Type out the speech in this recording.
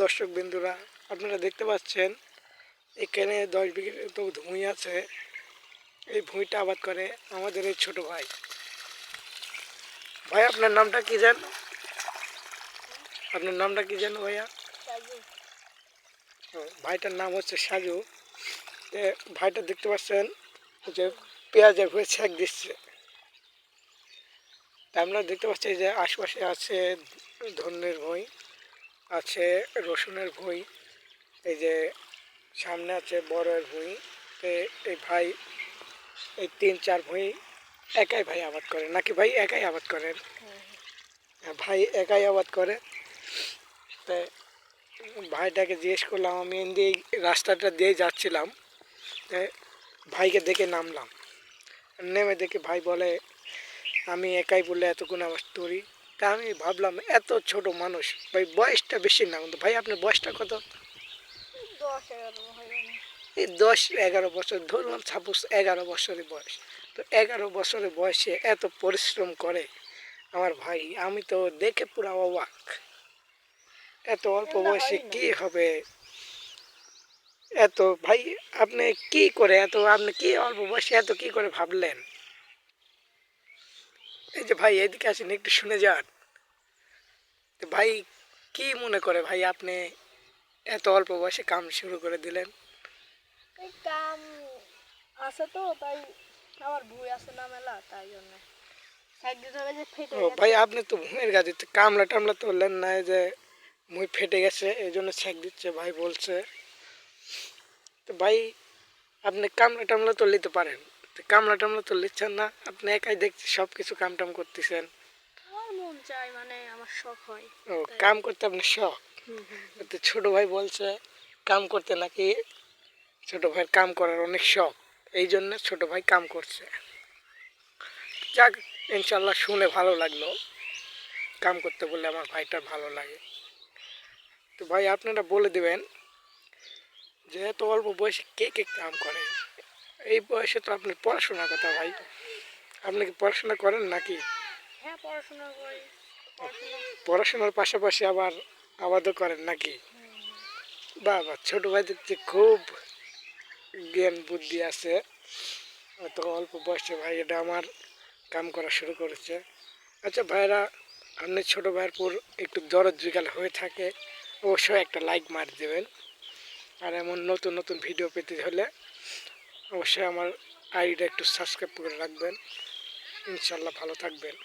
দর্শক বিন্দুরা, আপনারা দেখতে পাচ্ছেন এখানে 10 বিঘে তো ভূমি আছে। এই ভূমিটা আবাদ করে আমাদের এই ছোট ভাই। ভাই আপনার নামটা কি জান? আপনার নামটা কি জানো ভাইয়া? ভাইটার নাম হচ্ছে সাজু। ভাইটা দেখতে পাচ্ছেন যে পেঁয়াজের ভুঁই ছেঁক দিচ্ছে। তা আমরা দেখতে পাচ্ছি যে আশপাশে আছে ধনের ভুঁই, আছে রসুনের ভুঁই, এই যে সামনে আছে বড়ের ভুঁই। এই ভাই এই 3-4 ভুঁই একাই ভাই আবাদ করে নাকি ভাই? একাই আবাদ করেন? হ্যাঁ, ভাই একাই আবাদ করে। তাই ভাইটাকে জিজ্ঞেস করলাম, আমি এই রাস্তাটা দিয়ে যাচ্ছিলাম, তাই ভাইকে দেখে নামলাম। নেমে দেখে ভাই বলে আমি একাই বলে এতক্ষণ আবাদ করি। তা আমি ভাবলাম এত ছোট মানুষ, ভাই বয়সটা বেশি না কিন্তু। ভাই আপনার বয়সটা কত? 10-11 বছর ধরুন, সাপোজ 11 বছরের বয়স। তো 11 বছরের বয়সে এত পরিশ্রম করে আমার ভাই, আমি তো দেখে পুরো অবাক। এত অল্প বয়সে কি হবে এত? ভাই আপনি কি করে এত, আপনি কি অল্প বয়সে এত কি করে ভাবলেন? এই যে ভাই এদিকে আসেন, একটু শুনে যান। তো ভাই কি মনে করে ভাই আপনি এত অল্প বয়সে কাম শুরু করে দিলেন? এই কাম আছে তো, তাই আমার ভুই আছে না মেলা, তাই জন্য একদিন ধরে যে ফেটে ও ভাই আপনি তো ভুঁইয়ের গাড়ি কামলা টামলা তুললেন না, যে মুই ফেটে গেছে এই জন্য ছেঁক দিচ্ছে ভাই বলছে। তো ভাই আপনি কামলা টামলা তো নিতে পারেন, তো কামলা টামলা তো নিচ্ছেন না, আপনি একাই দেখছি সব কিছু কাম টাম করতেছেন। আমার মন চাই, মানে আমার শখ হয়। ও কাম করতে আপনার শখ? তো ছোট ভাই বলছে কাম করতে নাকি ছোট ভাইয়ের কাম করার অনেক শখ, এই জন্য ছোট ভাই কাম করছে। যাক, ইনশাল্লাহ শুনে ভালো লাগলো। কাম করতে বললে আমার ভাইটার ভালো লাগে। তো ভাই আপনারা বলে দেবেন যে এত অল্প বয়সে কে কে কাম করে? এই বয়সে তো আপনার পড়াশোনার কথা ভাই, আপনি কি পড়াশোনা করেন নাকি? হ্যাঁ, পড়াশোনা করি। পড়াশোনার পাশাপাশি আবার আবাদও করেন নাকি? বাবা, ছোট ভাই দেখছি খুব জ্ঞান বুদ্ধি আছে। এত অল্প বয়সে ভাই এটা আমার কাম করা শুরু করেছে। আচ্ছা ভাইরা, আপনি ছোট ভাইয়ের পর একটু দরদ বিকাল হয়ে থাকে, অবশ্যই একটা লাইক মার দেবেন। আর এমন নতুন নতুন ভিডিও পেতে হলে অবশ্যই আমার আইডিটা একটু সাবস্ক্রাইব করে রাখবেন। ইনশাল্লাহ ভালো থাকবেন।